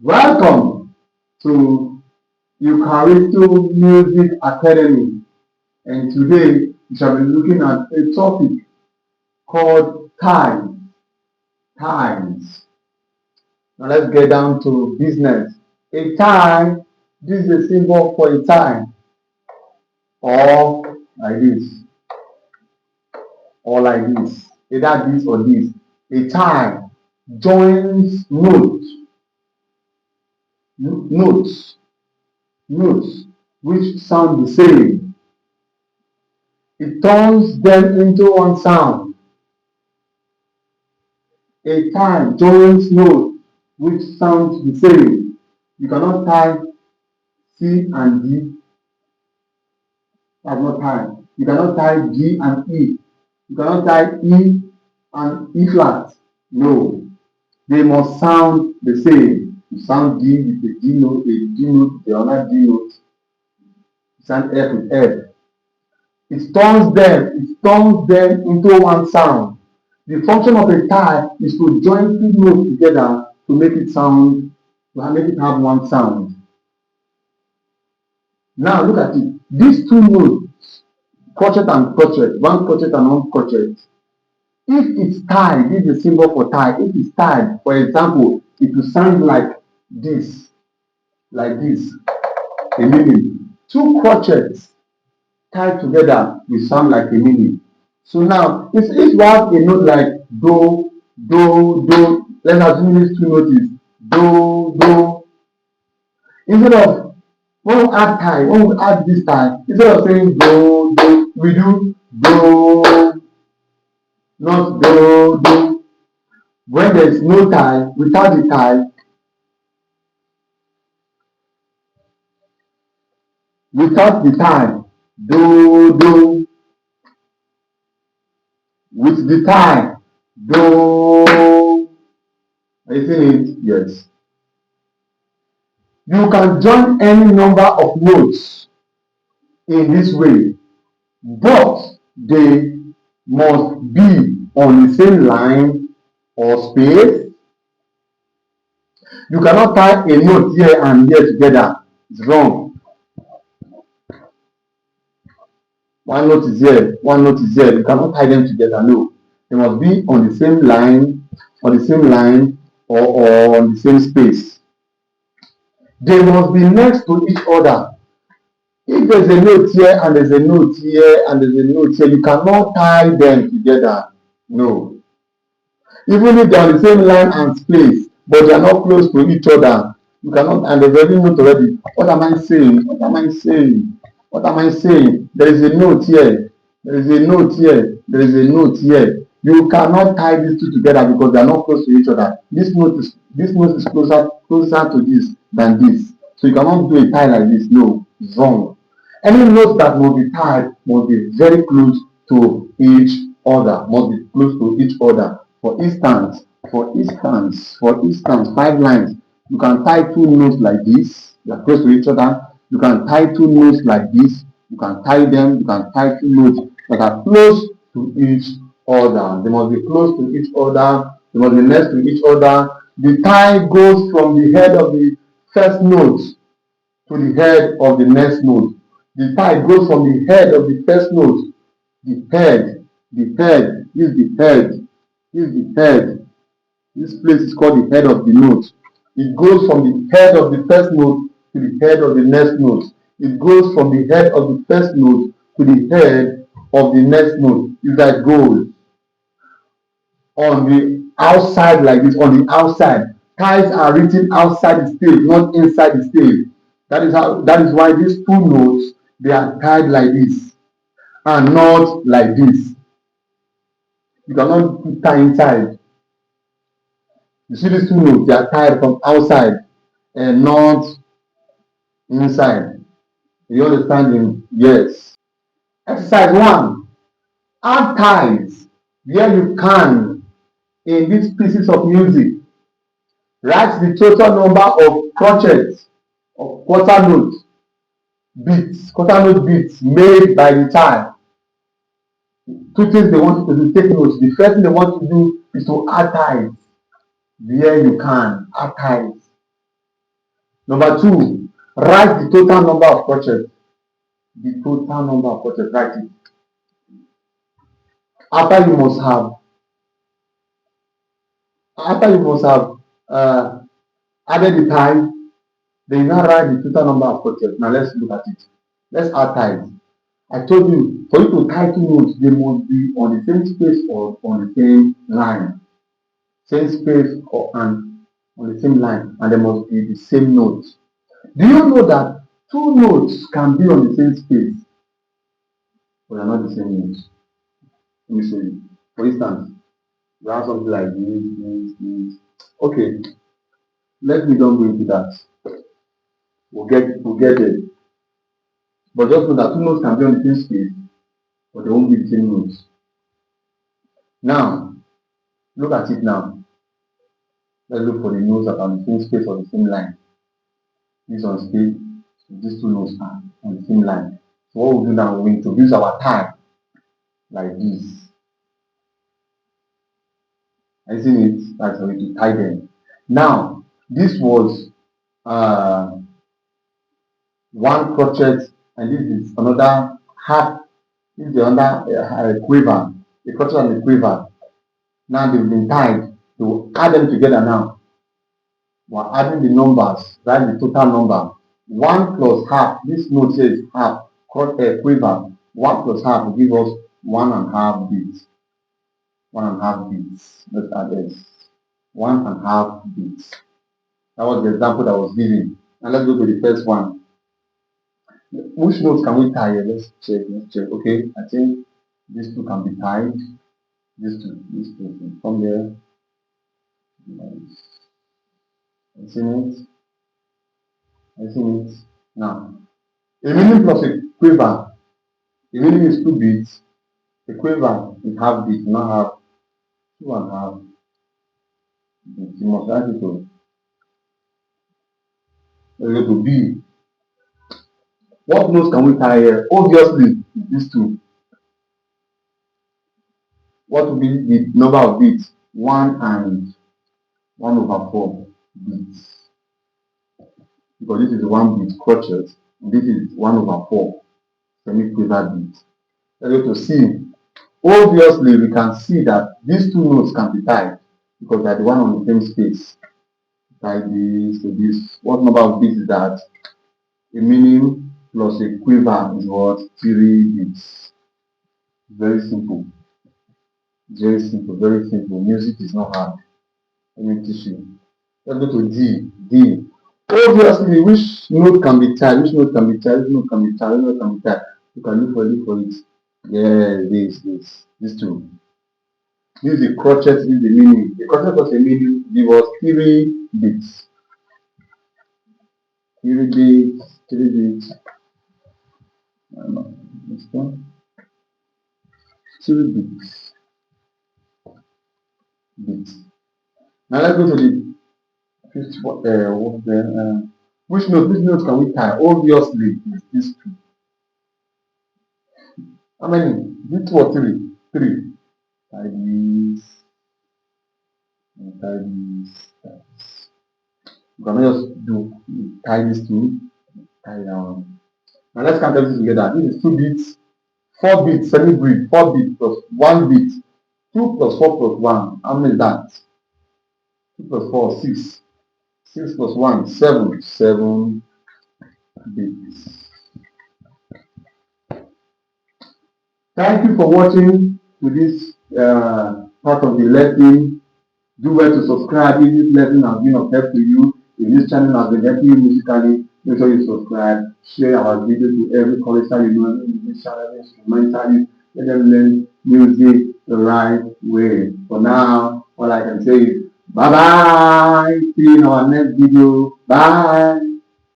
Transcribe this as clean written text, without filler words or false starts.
Welcome to Eucharito Music Academy, and today we shall be looking at a topic called time. Times. Now let's get down to business. A time, this is a symbol for a time, or like this, or like this, either this or this. A time joins notes, which sound the same. It turns them into one sound. A time joins notes which sound the same. You cannot tie C and D. That's not time. You cannot tie G and E. You cannot tie E and E flat. No. They must sound the same. You sound D with a D note, the other D note. You sound F with F. It turns them into one sound. The function of a tie is to join two notes together to make it have one sound. Now look at it. These two notes, crotchet and crotchet, one crotchet and one crotchet. If it's tied, this is a symbol for tie. If it's tied, for example, it will sound like this, a meaning. Two crotchets tied together will sound like a meaning. So now, if you have a note like do, let's assume these two notes is do. Instead of when we add this tie, instead of saying do, we do do, not do. When there's no tie, without the tie, do, with the tie, do. Are you seeing it? Yes. You can join any number of notes in this way, but they must be on the same line or space. You cannot tie a note here and here together. It's wrong. One note is here, one note is here. You cannot tie them together. No. They must be on the same line, or on the same space. They must be next to each other. If there's a note here and there's a note here and there's a note here, you cannot tie them together. No. Even if they're on the same line and space, but they are not close to each other, you cannot, and there's already note already. What am I saying? There is a note here. There is a note here. There is a note here. You cannot tie these two together because they are not close to each other. This note is closer to this than this. So you cannot do a tie like this. No, it's wrong. Any note that must be tied must be very close to each other. For instance, 5 lines. You can tie two notes like this. They are close to each other. You can tie two notes like this. You can tie them. You can tie two notes that are close to each other. They must be close to each other. They must be next to each other. The tie goes from the head of the first note to the head of the next note. The tie goes from the head of the first note. The head. This is the head. This place is called the head of the note. It goes from the head of the first note to the head of the next note. It goes from the head of the first note to the head of the next note. If that goes on the outside like this, on the outside, ties are written outside the stave, not inside the stave. That is why these two notes, they are tied like this and not like this. You cannot tie inside. You see these two notes, they are tied from outside and not inside. You understand him? Yes. Exercise 1. Add ties where you can in these pieces of music. Write the total number of crotchets of quarter note beats made by the tie. 2 things they want you to do. Take notes. The first thing they want you to do is to add ties where you can. Add ties. Number two, write the total number of crochets. The total number of crochets, write it. After you must have, after you must have uh, added the tie, then you now write the total number of crochets. Now let's look at it. Let's add ties. I told you, for you to tie two notes, they must be on the same space or on the same line. Same space or and on the same line, and they must be the same note. Do you know that two notes can be on the same space, but they're not the same notes? Let me show you. For instance, we have something like this. Okay, let me don't go into that. We'll get it. But just know that two notes can be on the same space, but they won't be the same notes. Now, look at it now. Let's look for the notes that are on the same space or the same line. This on space, these two notes are on the same line. So what we'll do now, we introduce our tie like this. I see it, that's how we tie them. Now, this was one crochet, and this is another half. This is the other quiver, the crochet and the quiver. Now they've been tied. To add them together now, we're adding the numbers, write the total number. 1 plus half, this note says half, quiver. 1 plus half will give us 1.5 beats. 1.5 beats. Let's add this. 1.5 beats. That was the example that was given. Now let's go to the first one. Which notes can we tie here? Let's check. Okay, I think these two can be tied. These two can come there. I see it. Now, a meaning plus a quiver. The meaning is 2 beats. The quiver is half beat. Now have 2.5 beats. You must write it to. Let's go to B. What notes can we tie here? Obviously, these two. What will be the number of beats? 1 and 1/4 beats. Because this is 1 beat crochet, and this is 1/4 semi-quiver beat. Let's go to C. Obviously, we can see that these two notes can be tied because they're the one on the same space. Tie this to this. What number of beats is that? A meaning plus a quiver is what? 3 beats. Very simple. Very simple, very simple. Music is not hard. Let me teach you. Let's go to D. D. Obviously, which note can be tied? Which note can be tied? Which note can be tied? Which note can be tied? You can look for it. Yeah, these two. This is the crochet, this is the meaning. The crochet plus a meaning give us 3 beats. 3 beats, 3 beats. This one. 3 beats. Now let's go to the fifth one. Which note can we tie? Obviously, it's these two. How many? Is it 2 or 3? 3. Tie these. And tie these. You can just do tie these two. Tie down. Now let's count everything together. This is 2 beats, 4 beats, semi-breed, 4 beats plus 1 beat. 2 plus 4 plus 1. How many is that? 2 plus 4, 6. 6 plus 1, 7. 7 beats. Thank you for watching to this part of the lesson. Do well to subscribe if this lesson has been of help to you. If this channel has been helping you musically, make sure you subscribe. Share our video to every college you know in this channel instrumentally. Let them learn music the right way. For now, all I can say is bye bye. See you in our next video. Bye.